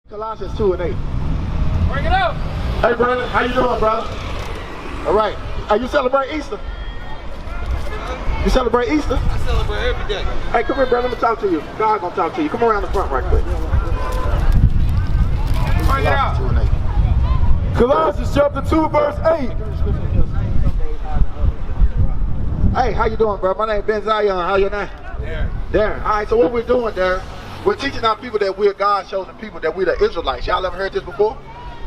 Colossians 2 and 8. Bring it up. Hey, brother, how you doing, brother? All right. You celebrate Easter? You celebrate Easter? I celebrate every day. Hey, come here, brother. Let me talk to you. God gonna talk to you. Come around the front right quick. Bring it up. 2 and 8. Colossians chapter 2, verse 8. Hey, how you doing, bro? My name is Benzion. How your name? Darren. All right, so what we're doing, Darren, we're teaching our people that we're God's chosen people, that we're the Israelites. Y'all ever heard this before?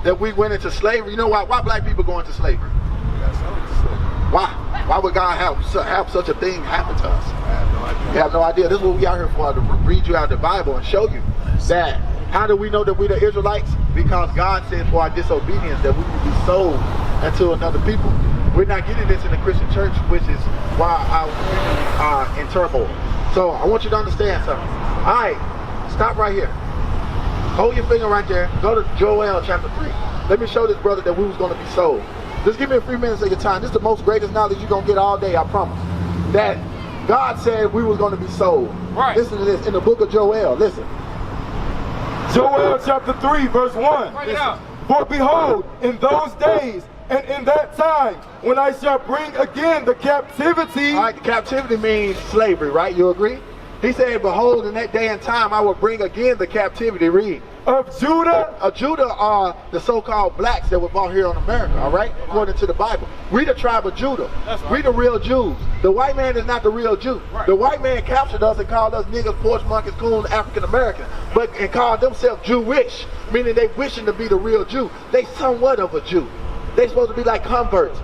That we went into slavery. You know why? Why black people go into slavery? Why? Why would God have such a thing happen to us? You have no idea. This is what we out here for, to read you out the Bible and show you that. How do we know that we're the Israelites? Because God said for our disobedience that we will be sold unto another people. We're not getting this in the Christian church, which is why our community are in turmoil. So I want you to understand something. All right, stop right here. Hold your finger right there. Go to Joel chapter 3. Let me show this brother that we was going to be sold. Just give me a few minutes of your time. This is the most greatest knowledge you're going to get all day, I promise. That God said we was going to be sold. Right. Listen to this in the book of Joel. Listen. Joel chapter 3, verse 1. Bring it up. For behold, in those days and in that time, when I shall bring again the captivity. All right, the captivity means slavery, right? You agree? He said, behold, in that day and time, I will bring again the captivity. Read. Of Judah. Judah are the so-called blacks that were brought here on America, all right? According to the Bible. We the tribe of Judah. That's right. We the real Jews. The white man is not the real Jew. Right. The white man captured us and called us niggas, porch monkeys, coons, African American, and called themselves Jewish, meaning they wishing to be the real Jew. They somewhat of a Jew. They supposed to be like converts.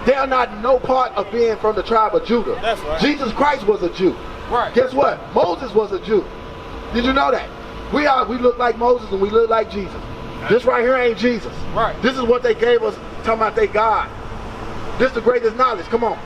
They are not no part of being from the tribe of Judah. That's right. Jesus Christ was a Jew. Right. Guess what? Moses was a Jew. Did you know that? We look like Moses and we look like Jesus. This right here ain't Jesus. Right. This is what they gave us, talking about they God. This is the greatest knowledge. Come on.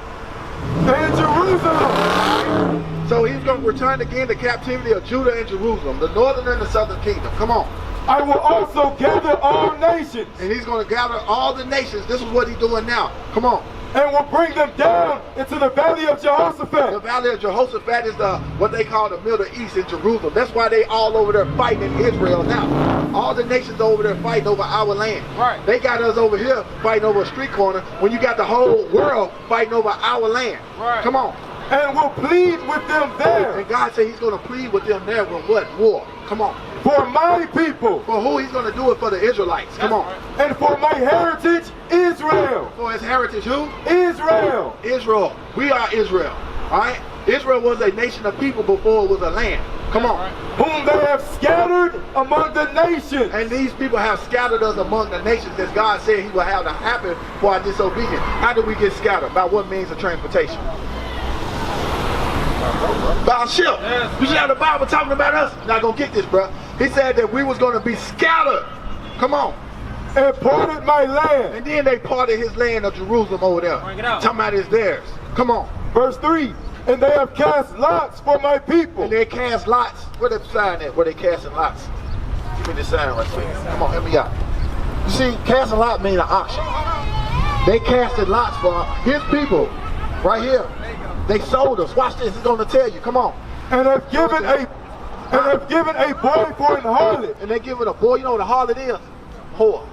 And Jerusalem. So he's going to return again the captivity of Judah and Jerusalem, the northern and the southern kingdom. Come on. I will also gather all nations. And he's going to gather all the nations. This is what he's doing now. Come on. And will bring them down into the valley of The Jehoshaphat. valley of Jehoshaphat is what they call the Middle East in Jerusalem. That's why they all over there fighting in Israel now. All the nations over there fighting over our land. Right. They got us over here fighting over a street corner when you got the whole world fighting over our land. Right. Come on. And will plead with them there. And God said he's going to plead with them there with what? War. Come on. For my people. For who? He's going to do it for the Israelites. Come on. And for my heritage, Israel. For his heritage, who? Israel. Israel. We are Israel. All right? Israel was a nation of people before it was a land. Come on. Whom they have scattered among the nations. And these people have scattered us among the nations, as God said he will have to happen for our disobedience. How do we get scattered? By what means of transportation? By a ship. Yes. You should have the Bible talking about us. You're not going to get this, bro. He said that we was going to be scattered. Come on. And parted my land. And then they parted his land of Jerusalem over there. Bring it out. Talking about it's theirs. Come on. Verse 3. And they have cast lots for my people. And they cast lots. Where they sign at? Where they casting lots? Give me the sign right quick. Come on, help me out. You see, casting lot means an auction. They casted lots for his people. Right here. They sold us. Watch this. It's going to tell you. Come on. And have given a boy for an harlot. And they giving a boy. You know what a harlot is? Whore.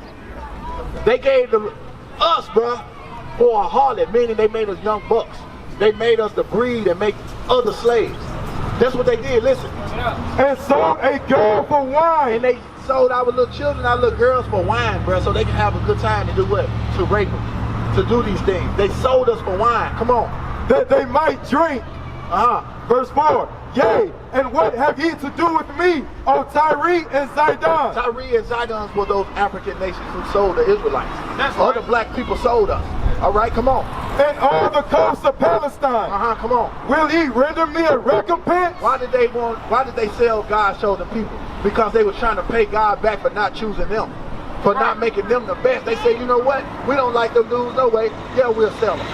They gave us, bruh, for a harlot, meaning they made us young bucks. They made us to breed and make other slaves. That's what they did. Listen. And sold a girl for wine. And they sold our little children, our little girls for wine, bruh, so they can have a good time to do what? To rape them. To do these things. They sold us for wine. Come on. That they might drink. Verse 4. Yea, and what have ye to do with me, O Tyre and Zidon? Tyre and Zidon were those African nations who sold the Israelites. That's Other right. black people sold us. All right, come on. And all the coasts of Palestine. Come on. Will ye render me a recompense? Why did they sell God's chosen people? Because they were trying to pay God back for not choosing them. For not making them the best. They say, you know what? We don't like them dudes no way. Yeah, we'll sell them.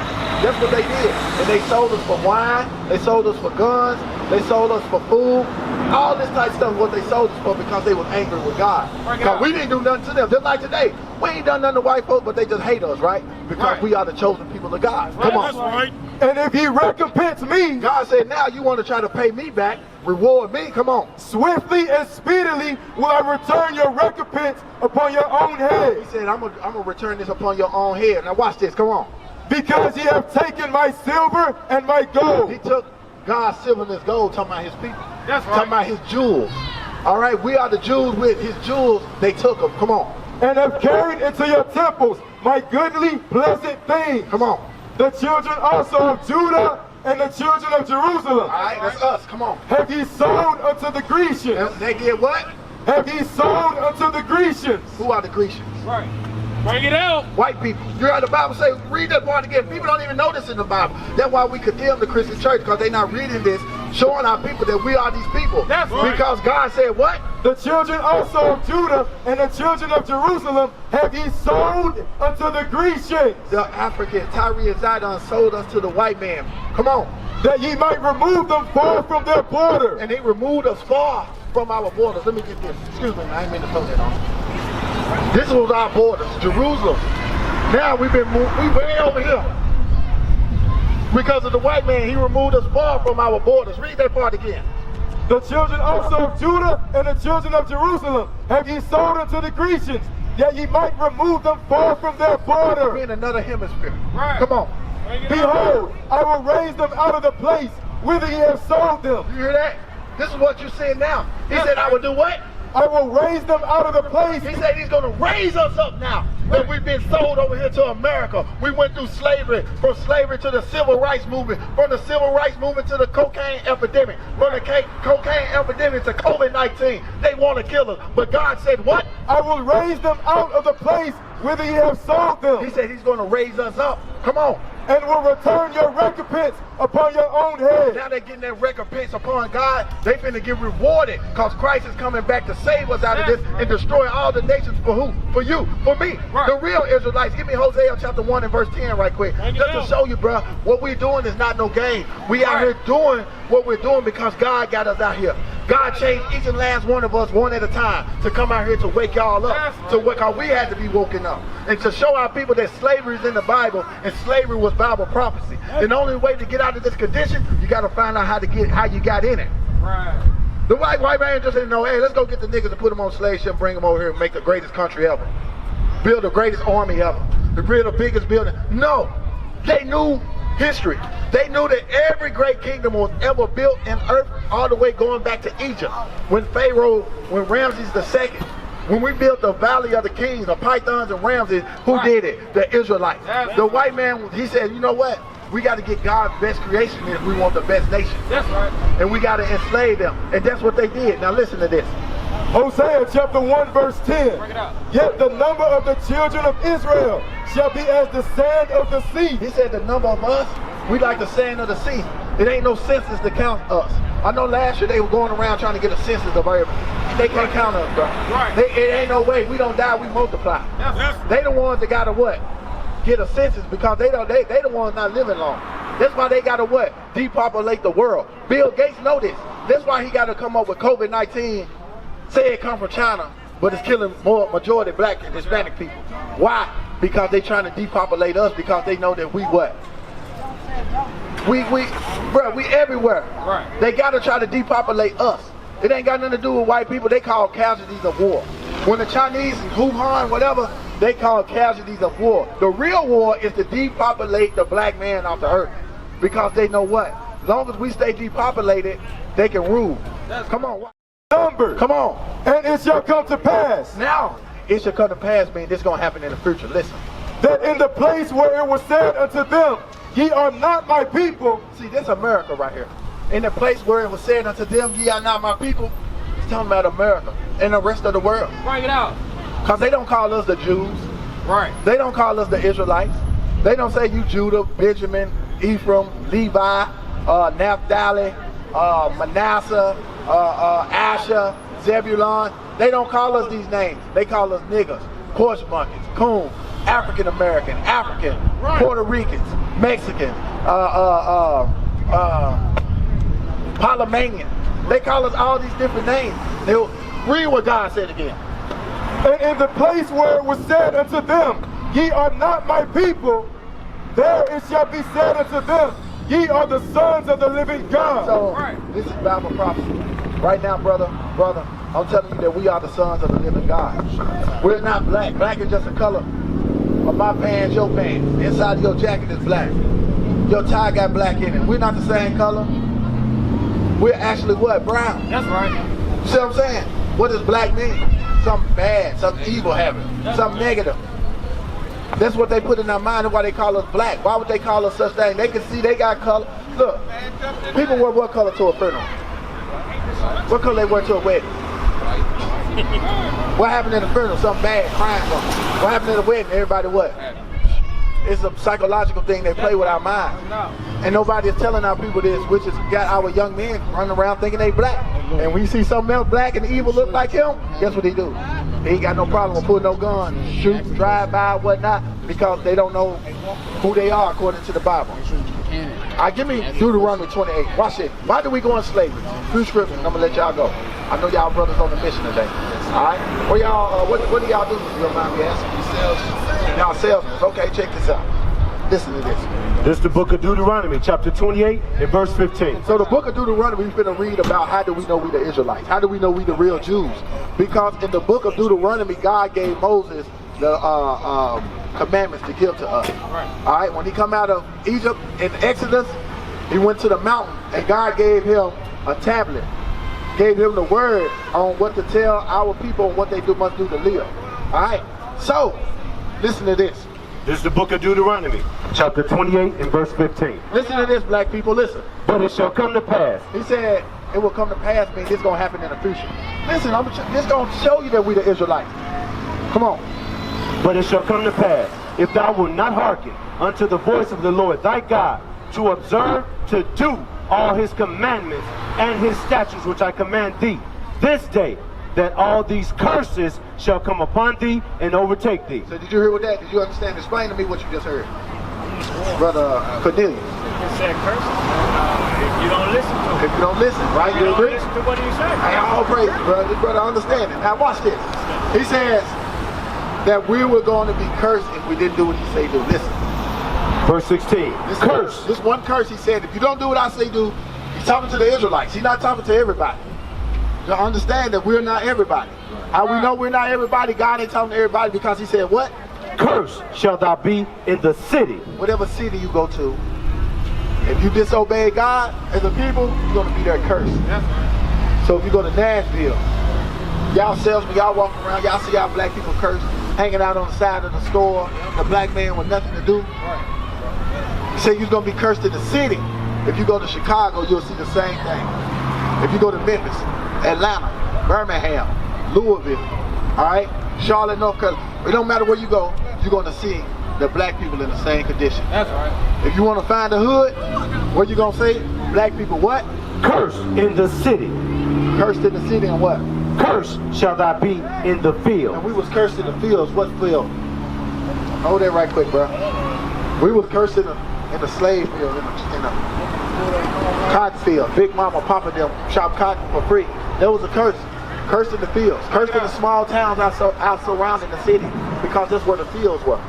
That's what they did. And they sold us for wine. They sold us for guns. They sold us for food. All this type of stuff is what they sold us for because they was angry with God. Because we didn't do nothing to them. Just like today. We ain't done nothing to white folks, but they just hate us, right? Because we are the chosen people of God. Come on. That's right. And if ye recompense me, God said, now you want to try to pay me back. Reward me, come on. Swiftly and speedily will I return your recompense upon your own head. He said, I'm gonna return this upon your own head. Now watch this, come on. Because ye have taken my silver and my gold. He took God's silver and his gold, talking about his people. That's right. Talking about his jewels. All right, we are the Jews with his jewels. They took them, come on. And have carried into your temples my goodly, pleasant things. Come on. The children also of Judah and the children of Jerusalem. All right, that's us, come on. Have ye sold unto the Grecians? And they get what? Have ye sold unto the Grecians? Who are the Grecians? Right. Bring it out. White people. You heard the Bible say, read that part again. People don't even know this in the Bible. That's why we condemn the Christian church, because they're not reading this, showing our people that we are these people. That's right. Because God said what? The children also of Judah and the children of Jerusalem have ye sold unto the Grecians. The African, Tyre and Zidon sold us to the white man. Come on. That ye might remove them far from their border. And they removed us far from our borders. Let me get this. Excuse me, man. I didn't mean to throw that on. This was our borders, Jerusalem. Now we way over here. Because of the white man, he removed us far from our borders. Read that part again. The children also of Judah and the children of Jerusalem have ye sold unto the Grecians, that ye might remove them far from their border. We're in another hemisphere. Right. Come on. Behold, I will raise them out of the place whither ye have sold them. You hear that? This is what you're saying now. He said, I will do what? I will raise them out of the place. He said he's going to raise us up now. That we've been sold over here to America. We went through slavery, from slavery to the civil rights movement, from the civil rights movement to the cocaine epidemic, from the cocaine epidemic to COVID-19. They want to kill us. But God said what? I will raise them out of the place whither ye have sold them. He said he's going to raise us up. Come on. And will return your recompense upon your own head. Now they're getting their recompense upon God. They finna get rewarded because Christ is coming back to save us out of this and destroy all the nations. For who? For you, for me. Right. The real Israelites. Give me Hosea chapter 1 and verse 10 right quick. Just to show you, bro, what we're doing is not no game. We out here doing what we're doing because God got us out here. God changed each and last one of us one at a time to come out here to wake y'all up. To wake up. We had to be woken up. And to show our people that slavery is in the Bible and slavery was Bible prophecy. And the only way to get out of this condition, you got to find out how you got in it. Right. The white man just didn't know, hey, let's go get the niggas and put them on slave ship, bring them over here and make the greatest country ever. Build the greatest army ever. To build the biggest building. No. They knew history. They knew that every great kingdom was ever built in earth all the way going back to Egypt. When Ramses II, when we built the Valley of the Kings, the Pythons and Ramses, who did it? The Israelites. The white man, he said, you know what? We got to get God's best creation if we want the best nation. That's right. And we got to enslave them. And that's what they did. Now listen to this. Hosea chapter 1 verse 10. Bring it out. Yet the number of the children of Israel shall be as the sand of the sea. He said the number of us, we like the sand of the sea. It ain't no census to count us. I know last year they were going around trying to get a census of everybody. They can't count us, bro. Right. It ain't no way. We don't die, we multiply. Yes. They the ones that gotta what? Get a census because they the ones not living long. That's why they gotta what? Depopulate the world. Bill Gates know this. That's why he gotta come up with COVID-19. Say it come from China, but it's killing more majority black and Hispanic people. Why? Because they trying to depopulate us because they know that we what? We everywhere. Right. They gotta try to depopulate us. It ain't got nothing to do with white people. They call casualties of war. When the Chinese, Wuhan, whatever, they call casualties of war. The real war is to depopulate the black man off the earth. Because they know what? As long as we stay depopulated, they can rule. Come on. Numbered. Come on. And it shall come to pass. Now, it shall come to pass, man. This is going to happen in the future. Listen. That in the place where it was said unto them, ye are not my people. See, this America right here. In the place where it was said unto them, ye are not my people. It's talking about America and the rest of the world. Bring it out. Because they don't call us the Jews. Right. They don't call us the Israelites. They don't say you Judah, Benjamin, Ephraim, Levi, Naphtali, Manasseh, Asher, Zebulon. They don't call us these names. They call us niggas, horse monkeys, coons, African American, African, Puerto Ricans, Mexican, Panamanian. They call us all these different names. They'll read what God said again. And in the place where it was said unto them, ye are not my people, there it shall be said unto them, ye are the sons of the living God. So this is Bible prophecy. Right now, brother, I'm telling you that we are the sons of the living God. We're not black. Black is just a color of my pants, your pants. Inside of your jacket is black. Your tie got black in it. We're not the same color. We're actually what? Brown. That's right. You see what I'm saying? What does black mean? Something bad, something evil happening, something negative. That's what they put in our mind. That's why they call us black. Why would they call us such thing? They can see they got color. Look, people wear what color to a funeral? What color they wear to a wedding? What happened in the funeral? Something bad, crying something. What happened in the wedding? Everybody what? It's a psychological thing. They play with our minds. And nobody is telling our people this, which has got our young men running around thinking they black. And when you see something else black and evil look like him, guess what he do? He ain't got no problem with pulling no gun, shoot, drive by, whatnot, because they don't know who they are according to the Bible. Give me Deuteronomy 28. Watch it. Why do we go in slavery? Few scriptures, and I'm gonna let y'all go. I know y'all brothers on the mission today. Alright? Well, y'all, what do y'all do? You don't mind me asking? Y'all salesmen. Okay, check this out. Listen to this. This is the book of Deuteronomy, chapter 28 and verse 15. So the book of Deuteronomy, we're going to read about how do we know we the Israelites? How do we know we the real Jews? Because in the book of Deuteronomy, God gave Moses the commandments to give to us. All right, when he come out of Egypt in Exodus, he went to the mountain and God gave him a tablet, gave him the word on what to tell our people and what they must do to live. All right, so listen to this. This is the book of Deuteronomy, chapter 28 and verse 15. Listen to this, black people, listen. But it shall come to pass. He said, it will come to pass, means it's going to happen in the future. Listen, this going to show you that we the Israelites. Come on. But it shall come to pass, if thou wilt not hearken unto the voice of the Lord thy God, to observe, to do all his commandments and his statutes which I command thee this day, that all these curses shall come upon thee and overtake thee. So did you hear what that? Did you understand? Explain to me what you just heard. Brother Cornelius. It said curses. If you don't listen to it. If you don't listen, right? You don't agree? listen to what he said. Hey, all praise, brother. This brother understand it. Now watch this. He says that we were going to be cursed if we didn't do what he say do. Listen. Verse 16. Curse. This one curse he said, if you don't do what I say do, he's talking to the Israelites. He's not talking to everybody. To understand that we're not everybody. How we know we're not everybody? God ain't talking to everybody because he said what? Curse shall thou be in the city. Whatever city you go to, if you disobey God as a people, you're going to be there cursed. So if you go to Nashville, y'all salesmen, y'all walking around, y'all see y'all black people cursed, hanging out on the side of the store, the black man with nothing to do. He said you're going to be cursed in the city. If you go to Chicago, you'll see the same thing. If you go to Memphis, Atlanta, Birmingham, Louisville, all right, Charlotte, North Carolina, it don't matter where you go, you're going to see the black people in the same condition. That's right. If you want to find the hood, what you going to say? Black people what? Cursed in the city. Cursed in the city and what? Cursed shall thou be in the field. And we was cursed in the fields. What field? Hold that right quick, bro. We was cursed in the slave field, in the cotton field. Big Mama, Papa them shop cotton for free. There was a curse. Cursed in the fields. Cursed in the small towns out surrounding the city, because that's where the fields were.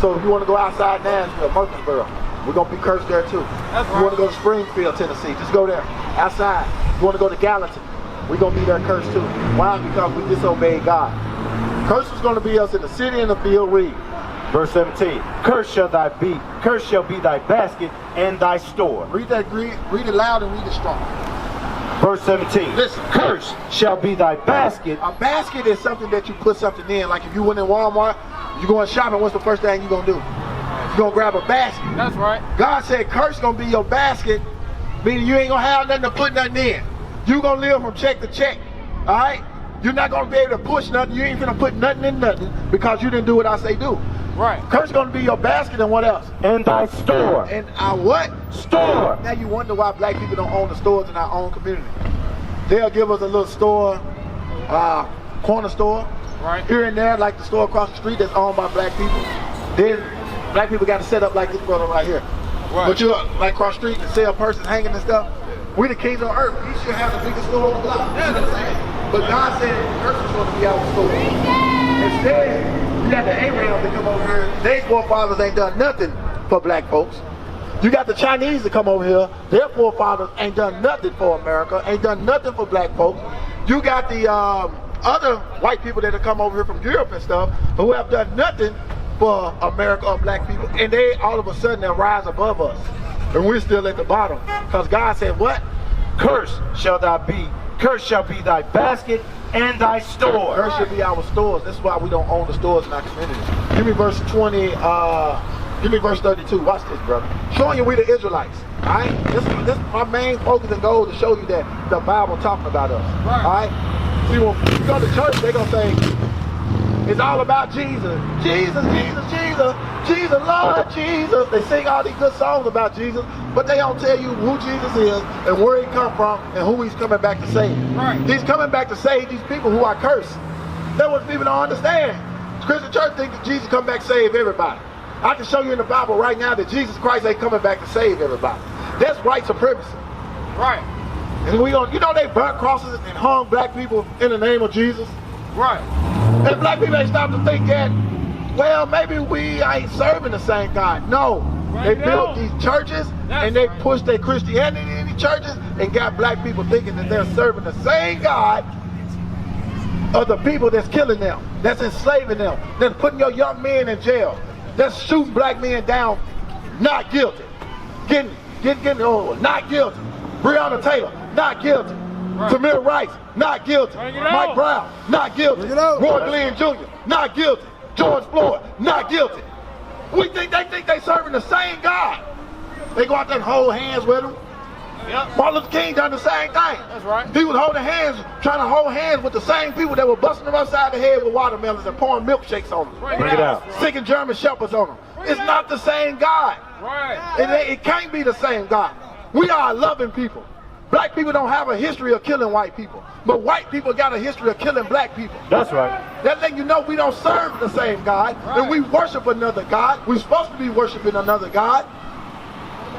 So if you want to go outside Nashville, Murfreesboro, we're going to be cursed there too. If you want to go to Springfield, Tennessee, just go there. Outside. If you want to go to Gallatin, we're going to be there cursed too. Why? Because we disobeyed God. Curse is going to be us in the city and the field. Read. Verse 17. Cursed shall be thy basket and thy store. Read that, read it loud and read it strong. Verse 17. Listen. Cursed shall be thy basket. A basket is something that you put something in. Like if you went in Walmart, you going shopping, what's the first thing you're going to do? You're going to grab a basket. That's right. God said curse going to be your basket, meaning you ain't going to have nothing to put nothing in. You're going to live from check to check. All right? You're not going to be able to push nothing. You ain't going to put nothing in nothing because you didn't do what I say do. Right. Curse going to be your basket, and what else? And thy store. And our what? Store. Now you wonder why black people don't own the stores in our own community. They'll give us a little store, corner store, right here and there, like the store across the street that's owned by black people. Then black people got to set up like this brother right here. Right. But you're like across the street and sell purses hanging and stuff. We the kings on earth. We should have the biggest store on the block. You know what I'm saying? But God said the curse is going to be our store. Instead, you got the Arabs that come over here. Their forefathers ain't done nothing for black folks. You got the Chinese to come over here. Their forefathers ain't done nothing for America, ain't done nothing for black folks. You got the other white people that have come over here from Europe and stuff who have done nothing for America or black people, and they all of a sudden they rise above us, and we're still at the bottom. Because God said, what? Cursed shall be thy basket and thy store. Cursed should be our stores. That's why we don't own the stores in our community. Give me verse 20. Give me verse 32. Watch this, brother. Showing you we the Israelites. All right. This is my main focus and goal, to show you that the Bible talking about us. Right. All right. See, when you go to church, they gonna say it's all about Jesus. Jesus, Jesus, Jesus, Jesus, Lord Jesus. They sing all these good songs about Jesus, but they don't tell you who Jesus is and where he come from and who he's coming back to save. Right. He's coming back to save these people who are cursed. That's what people don't understand. The Christian church think that Jesus come back to save everybody. I can show you in the Bible right now that Jesus Christ ain't coming back to save everybody. That's white supremacy. Right. And we don't, you know, they burnt crosses and hung black people in the name of Jesus. Right. And black people ain't stopped to think that, well, maybe we ain't serving the same God. No. They built these churches and they pushed their Christianity in these churches and got black people thinking that they're serving the same God of the people that's killing them, that's enslaving them, that's putting your young men in jail, that's shooting black men down, not guilty. Getting not guilty. Breonna Taylor, not guilty. Right. Tamir Rice, not guilty. Mike Brown, not guilty. Roy Glenn Jr., not guilty. George Floyd, not guilty. They think they serving the same God. They go out there and hold hands with them. Yep. Martin Luther King done the same thing. That's right. He was holding hands, trying to hold hands with the same people that were busting them upside the head with watermelons and pouring milkshakes on them. Bring it out. Sicking German shepherds on them. It's not the same God. Right. It can't be the same God. We are a loving people. Black people don't have a history of killing white people, but white people got a history of killing black people. That's right. That letting you know we don't serve the same God, and we worship another God. We're supposed to be worshiping another God.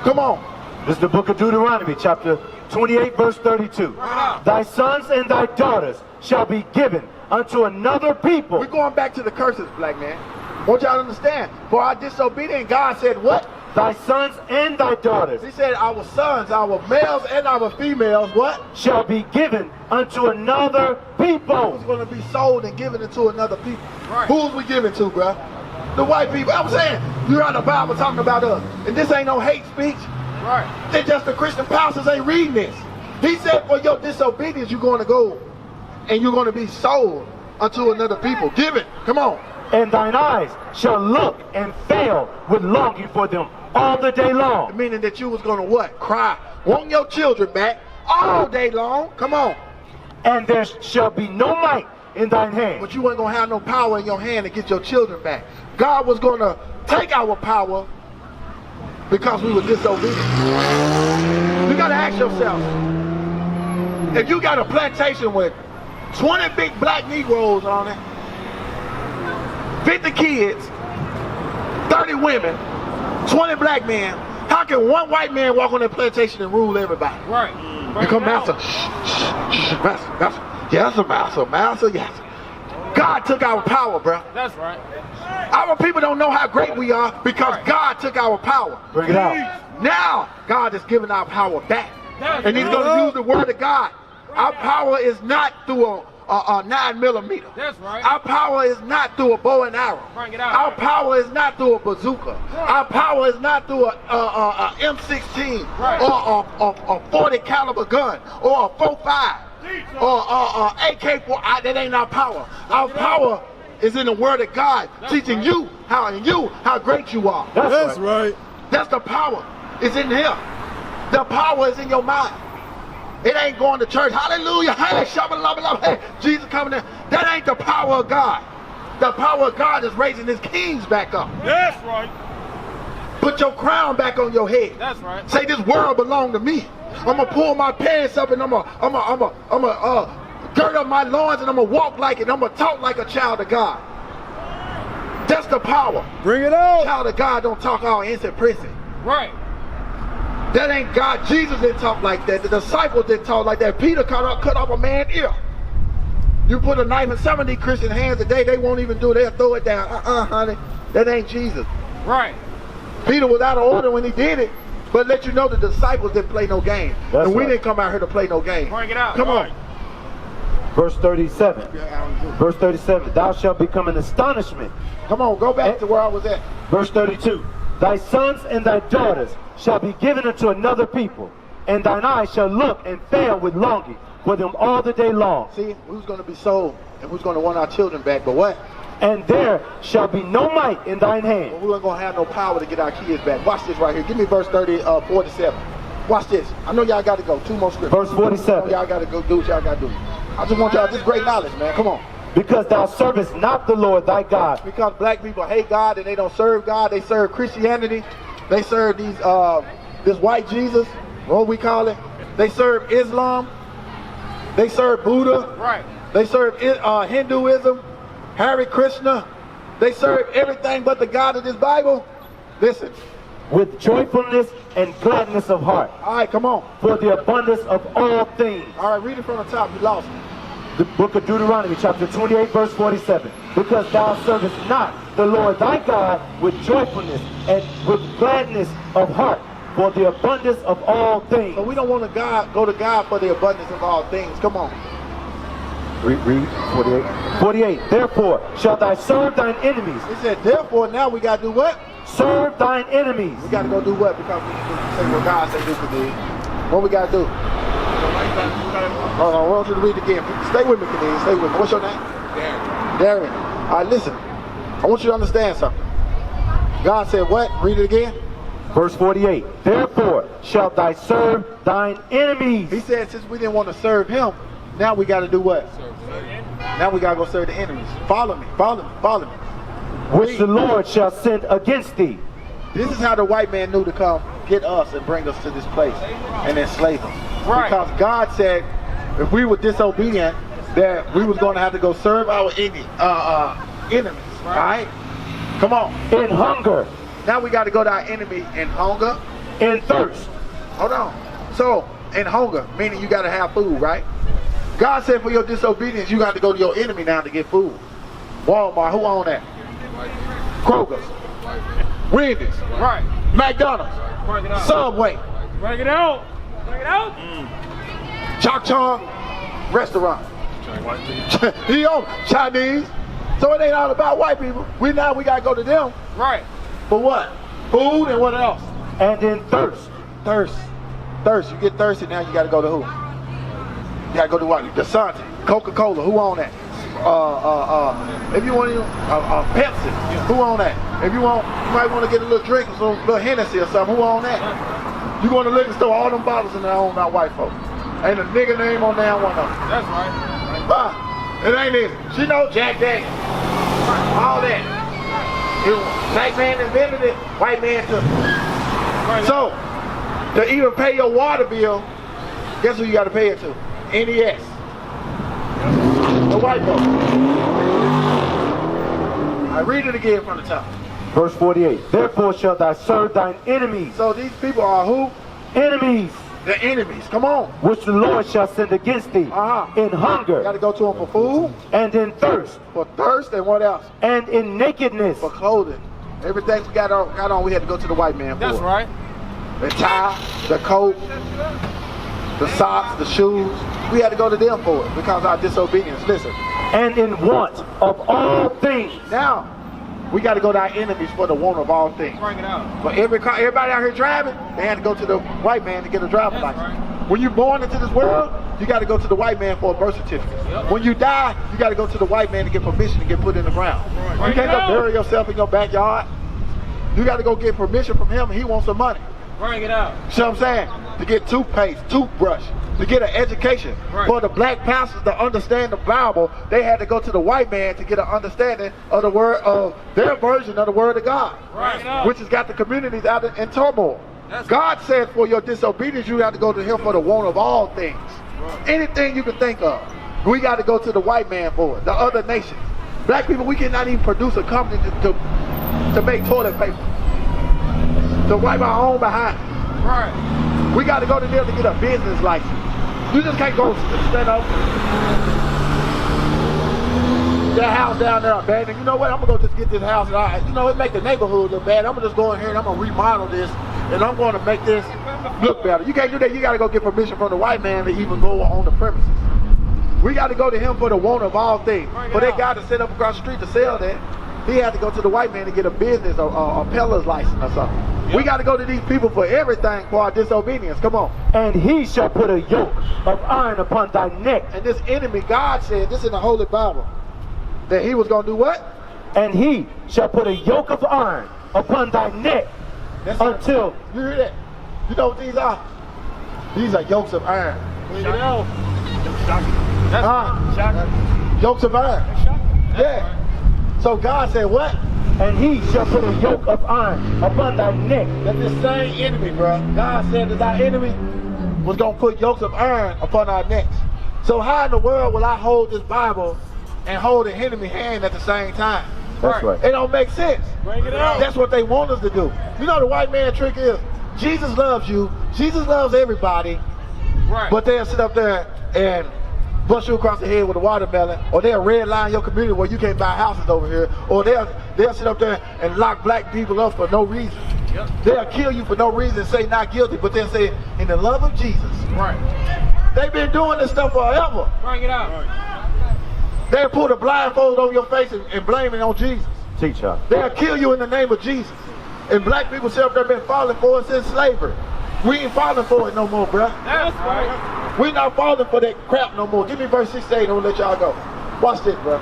Come on. This is the book of Deuteronomy, chapter 28, verse 32. Thy sons and thy daughters shall be given unto another people. We're going back to the curses, black man. I want y'all to understand. For our disobedience, God said what? Thy sons and thy daughters. He said our sons, our males and our females, what? Shall be given unto another people. Who's going to be sold and given into another people? Right. Who's we giving to, bro? The white people. I'm saying, you're out the Bible talking about us. And this ain't no hate speech. Right. They just the Christian pastors ain't reading this. He said for your disobedience, you're going to go and you're going to be sold unto another people. Give it. Come on. And thine eyes shall look and fail with longing for them all the day long. Meaning that you was going to what? Cry. Want your children back all day long. Come on. And there shall be no might in thine hand. But you weren't going to have no power in your hand to get your children back. God was going to take our power because we were disobedient. You got to ask yourself, if you got a plantation with 20 big black Negroes on it, 50 kids, 30 women, 20 black men, how can one white man walk on that plantation and rule everybody? Right. Become master. Master. Yes, master, yes. God took our power, bro. That's right. Our people don't know how great we are because God took our power. Bring it out. Now, God is giving our power back. And he's going to use the word of God. Our power is not through a 9mm. That's right. Our power is not through a bow and arrow. Bring it out. Our power is not through a bazooka. Our power is not through a M16 Right. or a 40 caliber gun or a 4.5 or AK-4. That ain't our power. Our power is in the word of God, teaching you how great you are. That's right. That's the power. It's in here. The power is in your mind. It ain't going to church. Hallelujah. Hey, shabba-labba-labba. Hey, Jesus coming in. That ain't the power of God. The power of God is raising his kings back up. That's right. Put your crown back on your head. That's right. Say this world belong to me. I'm gonna pull my pants up and I'm gonna gird up my loins and I'm gonna walk like it. I'm gonna talk like a child of God. That's the power. Bring it out. Child of God don't talk all instant prison. Right. That ain't God. Jesus didn't talk like that. The disciples didn't talk like that. Peter cut off a man's ear. You put a knife in some of these Christian hands today, they won't even do it. They'll throw it down. Honey. That ain't Jesus. Right. Peter was out of order when he did it. But let you know the disciples didn't play no game. That's and we right. didn't come out here to play no game. Bring it out. Come on. Verse 37. Verse 37. Thou shalt become an astonishment. Come on, go back to where I was at. Verse 32. Thy sons and thy daughters shall be given unto another people, and thine eyes shall look and fail with longing for them all the day long. See, who's going to be sold and who's going to want our children back, but what? And there shall be no might in thine hand. Well, we ain't going to have no power to get our kids back. Watch this right here. Give me verse 47. Watch this. I know y'all got to go. 2 more scriptures. Verse 47. Y'all got to go do what y'all got to do. I just want y'all, this great knowledge, man. Come on. Because thou servest not the Lord thy God. Because black people hate God and they don't serve God. They serve Christianity. They serve these this white Jesus, what we call it. They serve Islam. They serve Buddha. Right. They serve Hinduism, Hare Krishna. They serve everything but the God of this Bible. Listen. With joyfulness and gladness of heart. All right, come on. For the abundance of all things. All right, read it from the top. You lost it. The book of Deuteronomy, chapter 28, verse 47. Because thou servest not the Lord thy God with joyfulness and with gladness of heart, for the abundance of all things. So we don't want to go to God for the abundance of all things. Come on. Read 48. 48. Therefore shalt thou serve thine enemies. He said, therefore, now we got to do what? Serve thine enemies. We got to go do what? Because we say what God said do for thee. What we got to do? Hold on, I want you to read it again. Stay with me, Kadeem. Stay with me. What's your name? Darren. All right, listen. I want you to understand something. God said what? Read it again. Verse 48. Therefore shalt thou serve thine enemies. He said since we didn't want to serve him, now we got to do what? Now we got to go serve the enemies. Follow me. Follow me. Follow me. Which the Lord shall send against thee. This is how the white man knew to come get us and bring us to this place and enslave us. Right. Because God said if we were disobedient, that we was going to have to go serve our enemies. All right? Come on. In hunger. Now we got to go to our enemy in hunger. In thirst. Hold on. So, in hunger, meaning you got to have food, right? God said for your disobedience, you got to go to your enemy now to get food. Walmart, who own that? Kroger's. Wendy's. Right. McDonald's. Bring it out. Subway. Bring it out. Bring it out. Chok Chong restaurant. He own Chinese. So it ain't all about white people. We gotta go to them. Right. For what? Food and what else? And in thirst. Thirst. You get thirsty now, you gotta go to who? You gotta go to what? DeSante. Coca-Cola, who own that? If you want Pepsi, who own that? If you might want to get a little drink, some little Hennessy or something, who own that? You go to the liquor store, all them bottles in there owned by white folks. Ain't a nigga name on there one of them. That's right. It ain't easy. She know Jack Daniels. All that. Black man invented it, white man took it. So, to even pay your water bill, guess who you got to pay it to? NES. The white folks. I read it again from the top. Verse 48. Therefore shalt thou serve thine enemies. So these people are who? Enemies. The enemies. Come on. Which the Lord shall send against thee. In hunger. You got to go to them for food. And in thirst. For thirst and what else? And in nakedness. For clothing. Everything we got on, we had to go to the white man for. That's right. The tie, the coat, the socks, the shoes. We had to go to them for it because of our disobedience. Listen. And in want of all things. Now, we got to go to our enemies for the want of all things. Bring it out. For everybody out here driving, they had to go to the white man to get a driver's license. Right. When you're born into this world, you got to go to the white man for a birth certificate. Yep. When you die, you got to go to the white man to get permission to get put in the ground. Right. You can't go bury yourself in your backyard. You got to go get permission from him. He wants some money. Bring it out. See what I'm saying? To get toothpaste, toothbrush, to get an education. Right. For the black pastors to understand the Bible, they had to go to the white man to get an understanding of the word of their version of the word of God. Right. Which has got the communities out in turmoil. God said for your disobedience, you have to go to him for the want of all things. Right. Anything you can think of. We got to go to the white man for it, the other nations. Black people, we cannot even produce a company to make toilet paper. To wipe our own behind. Right. We got to go to them to get a business license. You just can't go stand up. That house down there abandoned. You know what? I'm gonna go just get this house. And it make the neighborhood look bad. I'm gonna just go in here and I'm gonna remodel this and I'm going to make this look better. You can't do that. You got to go get permission from the white man to even go on the premises. We got to go to him for the want of all things. For that guy to sit up across the street to sell that, he had to go to the white man to get a business or a peller's license or something. Yep. We got to go to these people for everything for our disobedience. Come on. And he shall put a yoke of iron upon thy neck. And this enemy, God said, this in the Holy Bible, that he was going to do what? And he shall put a yoke of iron upon thy neck. That's until... You hear that? You know what these are? These are yokes of iron. You know. That's shocking. Yokes of iron. Yeah. So God said what? And he shall put a yoke of iron upon thy neck. That's the same enemy, bro. God said that our enemy was going to put yokes of iron upon our necks. So how in the world will I hold this Bible and hold the enemy hand at the same time? That's right. It don't make sense. Bring it out. That's what they want us to do. You know the white man trick is, Jesus loves you. Jesus loves everybody. Right. But they'll sit up there and bust you across the head with a watermelon, or they'll redline your community where you can't buy houses over here, or they'll sit up there and lock black people up for no reason. Yep. They'll kill you for no reason and say not guilty, but they'll say in the love of Jesus. Right. They've been doing this stuff forever. Bring it out. Right. They'll put a blindfold on your face and blame it on Jesus. Teach her. They'll kill you in the name of Jesus. And black people sit up there been falling for it since slavery. We ain't falling for it no more, bruh. That's right. We not falling for that crap no more. Give me verse 68 and we'll let y'all go. Watch this, bro.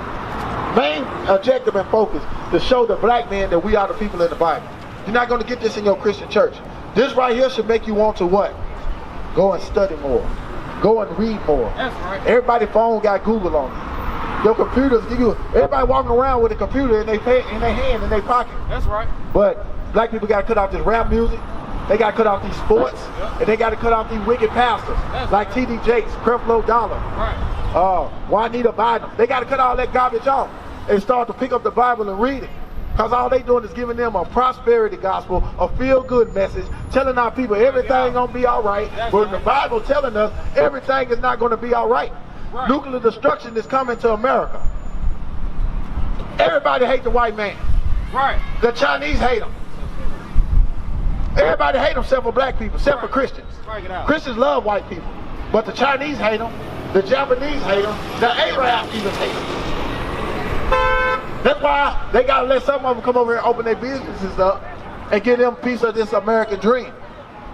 Main objective and focus to show the black man that we are the people in the Bible. You're not going to get this in your Christian church. This right here should make you want to what? Go and study more. Go and read more. That's right. Everybody's phone got Google on it. Your computers, everybody walking around with a computer in their hand, in their pocket. That's right. But black people got to cut out this rap music. They got to cut off these sports, and they got to cut off these wicked pastors, like T.D. Jakes, Creflo Dollar, Juanita Bynum. They got to cut all that garbage off and start to pick up the Bible and read it. Because all they doing is giving them a prosperity gospel, a feel-good message, telling our people everything going to be all right, but the Bible telling us everything is not going to be all right. Right. Nuclear destruction is coming to America. Everybody hate the white man. Right. The Chinese hate them. Everybody hate them except for black people, except for Christians. Christians love white people, but the Chinese hate them, the Japanese hate them, the Arabs even hate them. That's why they gotta let some of them come over here and open their businesses up and give them a piece of this American dream,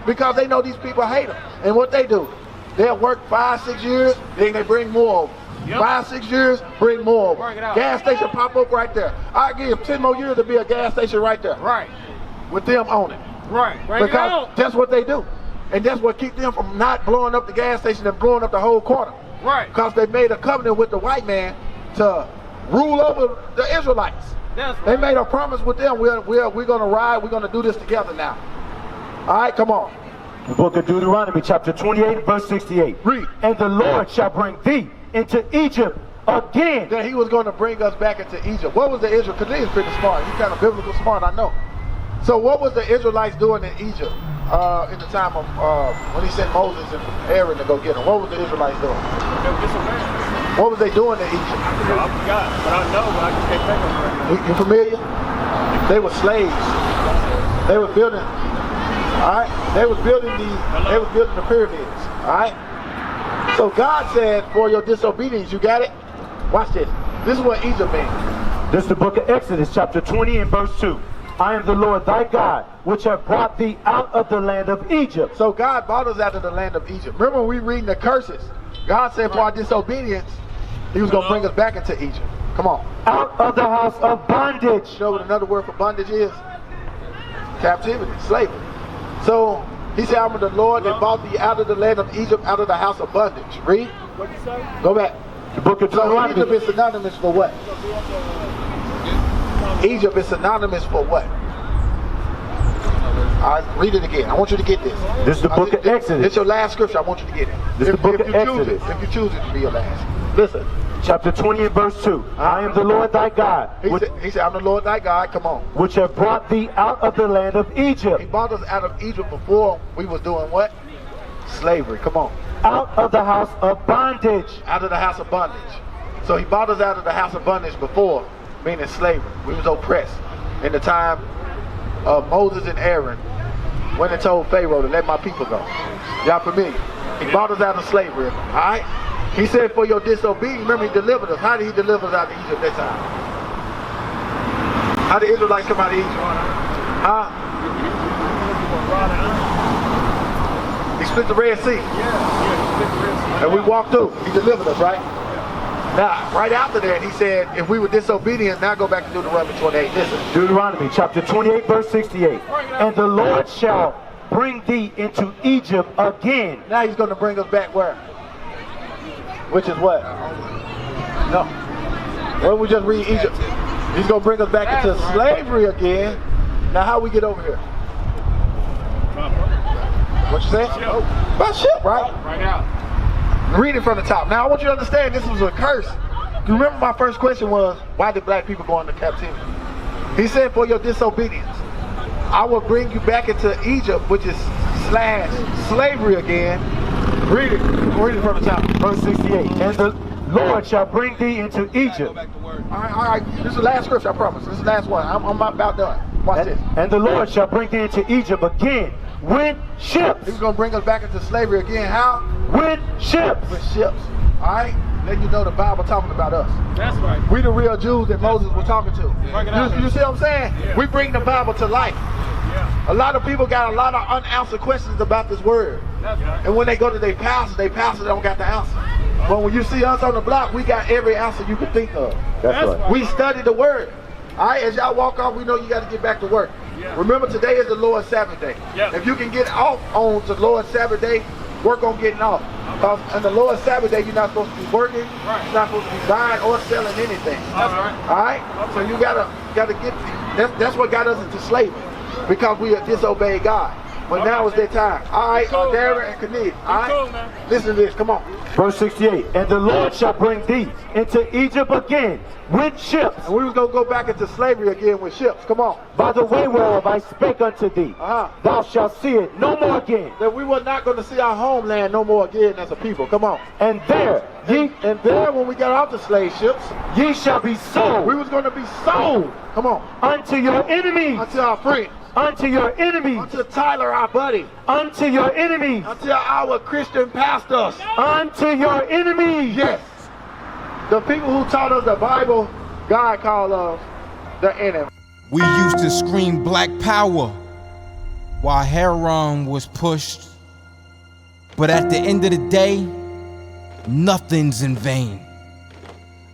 because they know these people hate them. And what they do, they'll work 5-6 years, then they bring more over. 5-6 years, bring more over. Gas station pop up right there. I give 10 more years to be a gas station right there. Right. With them on it. Right. Because that's what they do. And that's what keeps them from not blowing up the gas station and blowing up the whole quarter. Right. Because they made a covenant with the white man to rule over the Israelites. That's right. They made a promise with them. We're going to ride. We're going to do this together now. All right, come on. The book of Deuteronomy, chapter 28, verse 68. Read. And the Lord shall bring thee into Egypt again. That he was going to bring us back into Egypt. What was the Israel? Because he's pretty smart. He's kind of biblical smart, I know. So what was the Israelites doing in Egypt in the time of when he sent Moses and Aaron to go get them? What was the Israelites doing? They were disobeying. What was they doing in Egypt? I forgot, but I know, but I just can't think of it right now. You familiar? They were slaves. They were building. All right. They was building the pyramids. All right. So God said, for your disobedience, you got it? Watch this. This is what Egypt means. This is the book of Exodus, chapter 20 and verse 2. I am the Lord thy God, which have brought thee out of the land of Egypt. So God brought us out of the land of Egypt. Remember when we reading the curses, God said for our disobedience, he was going to bring us back into Egypt. Come on. Out of the house of bondage. You know what another word for bondage is? Captivity, slavery. So he said, I'm the Lord that brought thee out of the land of Egypt, out of the house of bondage. Read. What'd you say? Go back. The book of Deuteronomy. So Egypt is synonymous for what? Egypt is synonymous for what? All right, read it again. I want you to get this. This is the book of Exodus. It's your last scripture. I want you to get it. This is the book of Exodus. If you choose it to be your last. Listen. Chapter 20 and verse 2. I am the Lord thy God. He said, I'm the Lord thy God. Come on. Which have brought thee out of the land of Egypt. He brought us out of Egypt before we was doing what? Slavery. Come on. Out of the house of bondage. Out of the house of bondage. So he brought us out of the house of bondage before, meaning slavery. We was oppressed. In the time of Moses and Aaron, went and told Pharaoh to let my people go. Y'all familiar? He brought us out of slavery. All right? He said for your disobedience, remember he delivered us. How did he deliver us out of Egypt that time? How did the Israelites come out of Egypt? Huh? He split the Red Sea. And we walked through. He delivered us, right? Now, right after that, he said, if we were disobedient, now go back to Deuteronomy 28. Listen. Deuteronomy chapter 28, verse 68. And the Lord shall bring thee into Egypt again. Now he's going to bring us back where? Which is what? No. Well, we just read Egypt. He's going to bring us back into slavery again. Now, how we get over here? What you say? By ship, right? Right now. Read it from the top. Now, I want you to understand this was a curse. You remember my first question was, why did black people go into captivity? He said, for your disobedience, I will bring you back into Egypt, which is / slavery again. Read it. Read it from the top. Verse 68. And the Lord shall bring thee into Egypt. All right. This is the last scripture, I promise. This is the last one. I'm about done. Watch this. And the Lord shall bring thee into Egypt again with ships. He's going to bring us back into slavery again. How? With ships. With ships. All right? Let you know the Bible talking about us. That's right. We the real Jews that Moses was talking to. Yeah. You see what I'm saying? Yeah. We bring the Bible to life. Yeah. A lot of people got a lot of unanswered questions about this word. That's right. And when they go to their pastor don't got the answer. But when you see us on the block, we got every answer you could think of. That's right. We study the word. All right, as y'all walk off, we know you got to get back to work. Yeah. Remember, today is the Lord's Sabbath day. Yeah. If you can get off on the Lord's Sabbath day, work on getting off. Because on the Lord's Sabbath day, you're not supposed to be working. Right. You're not supposed to be buying or selling anything. That's right. All right? So you gotta get. That's what got us into slavery, because we have disobeyed God. But now is their time. All right, Darren and Khalid. All right, listen to this. Come on. Verse 68. And the Lord shall bring thee into Egypt again with ships. And we was gonna go back into slavery again with ships. Come on. By the way whereof I spake unto thee, thou shalt see it no more again. That we were not going to see our homeland no more again as a people. Come on. And there, when we got off the slave ships, ye shall be sold. We was going to be sold. Come on. Unto your enemies. Unto our friends. Unto your enemies. Unto Tyler, our buddy. Unto your enemies. Unto our Christian pastors. Unto your enemies. Yes. The people who taught us the Bible, God called us the enemy. We used to scream black power while heroin was pushed. But at the end of the day, nothing's in vain.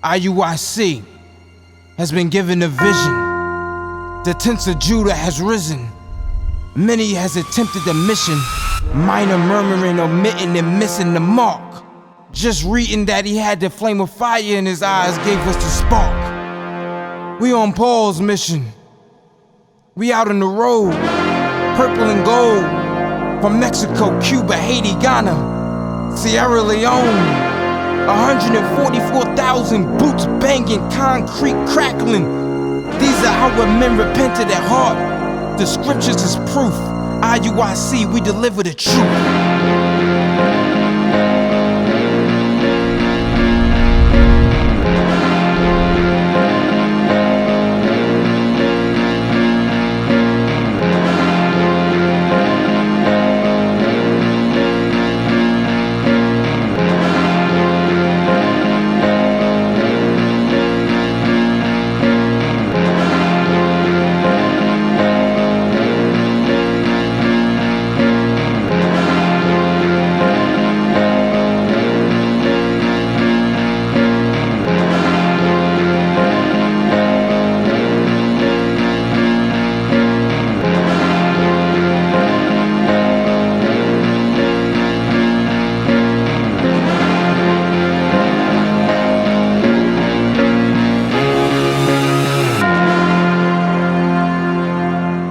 IUIC has been given a vision. The tents of Judah has risen. Many has attempted the mission, minor murmuring, omitting, and missing the mark. Just reading that he had the flame of fire in his eyes gave us the spark. We on Paul's mission. We out on the road, purple and gold, from Mexico, Cuba, Haiti, Ghana, Sierra Leone. 144,000 boots banging, concrete crackling. These are our men repented at heart. The scriptures is proof. IUIC, we deliver the truth.